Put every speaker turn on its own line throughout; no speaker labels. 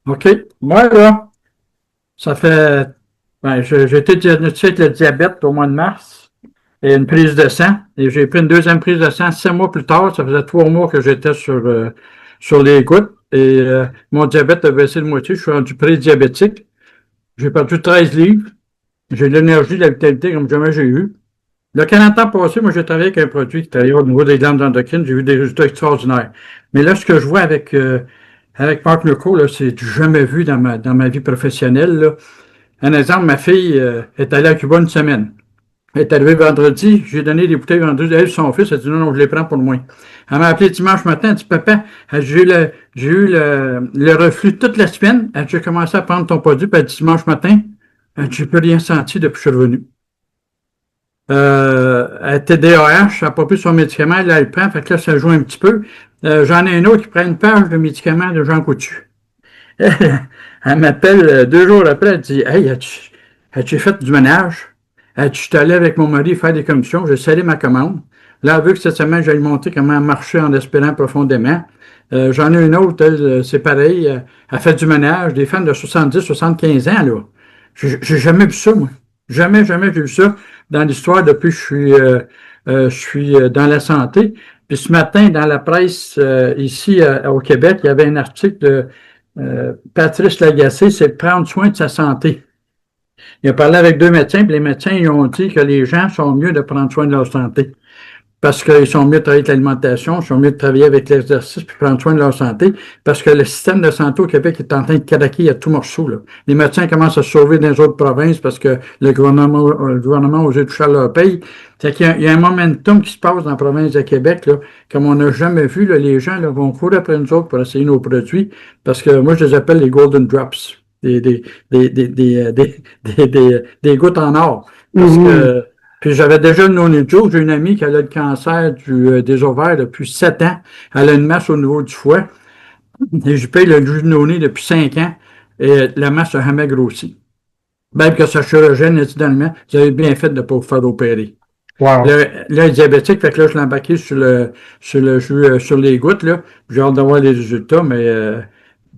OK. Moi, là, ça fait. Ben, j'ai été diagnostiqué avec le diabète au mois de mars et une prise de sang. Et j'ai pris une deuxième prise de sang 6 mois plus tard. Ça faisait 3 mois que j'étais sur les gouttes. Et mon diabète a baissé de moitié. Je suis rendu pré-diabétique. J'ai perdu 13 livres. J'ai de l'énergie, de la vitalité comme jamais j'ai eu. Le 40 ans passé, moi, j'ai travaillé avec un produit qui travaillait au niveau des glandes endocrines. J'ai vu des résultats extraordinaires. Mais là, ce que je vois avec Mark Leco, là, c'est du jamais vu dans ma vie professionnelle, là. Un exemple, ma fille est allée à Cuba une semaine. Elle est arrivée vendredi, j'ai donné des bouteilles vendredi. Elle, son fils, elle dit non, non, je les prends pour moi. Elle m'a appelé dimanche matin, elle dit papa, j'ai eu le reflux toute la semaine. Elle dit j'ai commencé à prendre ton produit, puis elle dit dimanche matin, elle dit j'ai plus rien senti depuis que je suis revenu. Elle était DAH, elle n'a pas pris son médicament, là, elle le prend, fait que là, ça joue un petit peu. J'en ai un autre qui prend une page de médicaments de Jean Coutu. Elle m'appelle 2 jours après, elle dit hey, as-tu fait du ménage? Je suis allé avec mon mari faire des commissions, j'ai scellé ma commande. Là, elle veut que cette semaine, j'aille montrer comment marcher en espérant profondément. J'en ai une autre, elle, c'est pareil. Elle fait du ménage, des femmes de 70, 75 ans, là. J'ai jamais vu ça, moi. Jamais, jamais j'ai vu ça dans l'histoire depuis que je suis dans la santé. Puis ce matin, dans la presse, ici au Québec, il y avait un article de Patrice Lagacé, c'est de prendre soin de sa santé. Il a parlé avec 2 médecins, puis les médecins ils ont dit que les gens sont mieux de prendre soin de leur santé. Parce qu'ils sont mieux de travailler avec l'alimentation, ils sont mieux de travailler avec l'exercice, puis prendre soin de leur santé. Parce que le système de santé au Québec est en train de craquer à tout morceau, là. Les médecins commencent à se sauver dans les autres provinces parce que le gouvernement osé toucher à leur paye. C'est qu'il y a un momentum qui se passe dans la province de Québec, là, comme on n'a jamais vu, là, les gens là, vont courir après nous autres pour essayer nos produits. Parce que moi, je les appelle les Golden Drops. Des gouttes en or. Parce
Mhm.
que puis j'avais déjà le Noni Joe. J'ai une amie qui a le cancer des ovaires depuis 7 ans. Elle a une masse au niveau du foie. Et je paye le jus de Noni depuis 5 ans. Et la masse a jamais grossi. Même que sa chirurgienne a dit dans le main, vous avez bien fait de ne pas vous faire opérer.
Wow.
Là, il est diabétique, fait que là, je l'ai embarqué sur le jus, sur les gouttes, là. J'ai hâte d'avoir les résultats, mais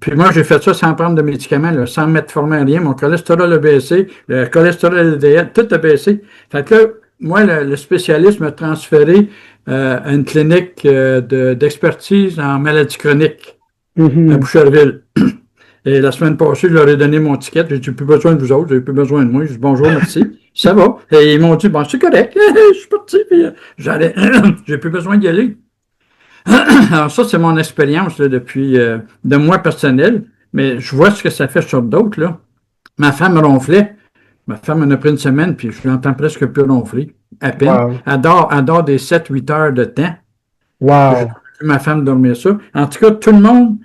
puis moi, j'ai fait ça sans prendre de médicaments, là, sans mettre formé à rien. Mon cholestérol a baissé, le cholestérol LDL, tout a baissé. Fait que là, moi, le spécialiste m'a transféré à une clinique d'expertise en maladies chroniques à
Mhm.
Boucherville. Et la semaine passée, je leur ai donné mon ticket. J'ai dit, plus besoin de vous autres, j'ai plus besoin de moi. Je dis, bonjour, merci. Ça va. Et ils m'ont dit, bon, c'est correct. Je suis parti, puis j'allais, j'ai plus besoin d'y aller. Alors ça, c'est mon expérience là, depuis de moi personnel, mais je vois ce que ça fait sur d'autres, là. Ma femme ronflait. Ma femme en a pris une semaine, puis je l'entends presque plus ronfler, à peine.
Wow.
Elle dort des 7, 8 heures de temps. J'ai
Wow.
vu ma femme dormir ça. En tout cas, tout le monde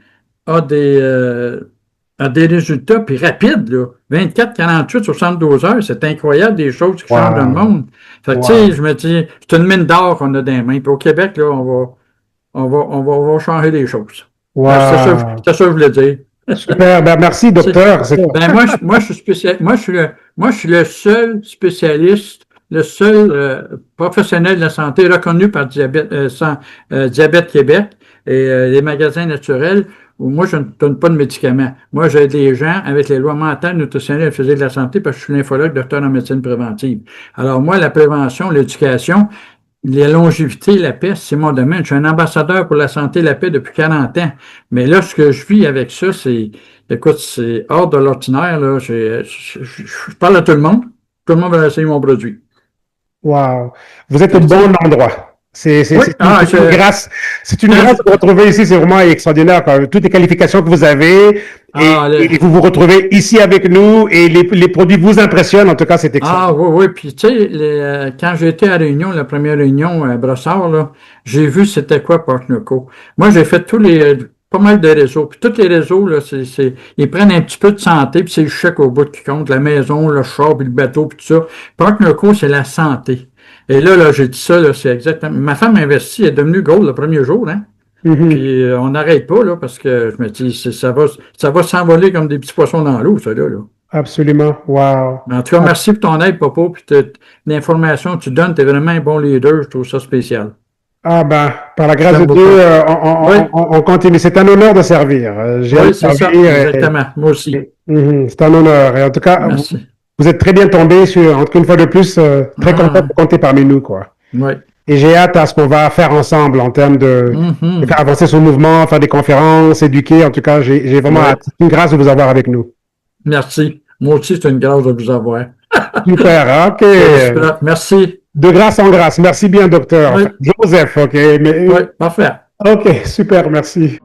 a des résultats, puis rapides, là. 24, 48, 72 heures, c'est incroyable, des choses qui changent dans le
Wow.
monde. Fait que, tu sais,
Wow.
je me dis, c'est une mine d'or qu'on a dans les mains. Puis au Québec, là, on va changer les choses.
Wow.
C'est ça que je voulais dire.
Super. Ben, merci, docteur.
Ben moi, je suis moi, je suis le seul spécialiste, le seul professionnel de la santé reconnu par Diabète Québec et les magasins naturels où moi, je ne donne pas de médicaments. Moi, j'aide les gens avec les lois mentales, nutritionnelles et physiques de la santé parce que je suis l'infologue, docteur en médecine préventive. Alors moi, la prévention, l'éducation, la longévité, la paix, c'est mon domaine. Je suis un ambassadeur pour la santé et la paix depuis 40 ans. Mais là, ce que je vis avec ça, écoute, c'est hors de l'ordinaire, là. Je parle à tout le monde. Tout le monde va essayer mon produit.
Wow. Vous êtes
Fait
au
que, tu
bon
sais,
endroit.
oui,
C'est une grâce. C'est une grâce de vous retrouver ici. C'est vraiment extraordinaire. Quoi. Toutes les qualifications que vous avez
ah,
et vous vous retrouvez ici avec nous et les produits vous impressionnent. En tout cas, c'est extraordinaire.
oui, oui. Puis, tu sais, quand j'ai été à Réunion, la première réunion à Brossard, là, j'ai vu c'était quoi Partnerco. Moi, j'ai fait pas mal de réseaux. Puis, tous les réseaux, là, ils prennent un petit peu de santé, puis c'est le chèque au bout qui compte, la maison, le char, puis le bateau, puis tout ça. Partnerco, c'est la santé. Et là, j'ai dit ça, là, c'est exactement. Ma femme investit, elle est devenue gold le premier jour, hein.
Mhm.
Puis, on n'arrête pas, là, parce que je me dis, ça va s'envoler comme des petits poissons dans l'eau, ça, là.
Absolument. Wow.
En tout cas, merci pour ton aide, Popo, puis l'information que tu donnes, tu es vraiment un bon leader, je trouve ça spécial.
Ah ben, par la grâce
J'aime
de
beaucoup.
Dieu,
Oui,
on continue. C'est un honneur de servir. J'ai hâte
oui,
de
c'est ça,
servir.
exactement. Moi aussi.
C'est un honneur. Et en tout cas,
Merci.
vous êtes très bien tombé sur, en tout cas, une fois de plus, très content de
Ah,
compter parmi nous, quoi.
oui.
Et j'ai hâte à ce qu'on va faire ensemble en termes de faire
Mhm.
avancer ce mouvement, faire des conférences, éduquer. En tout cas, j'ai vraiment
Oui.
hâte. C'est une grâce de vous avoir avec nous.
Merci. Moi aussi, c'est une grâce de vous avoir.
Super. OK.
C'est super. Merci.
De grâce en grâce. Merci bien, docteur.
Oui,
Enfin, Joseph, OK. Mais,
oui, parfait.
OK, super. Merci.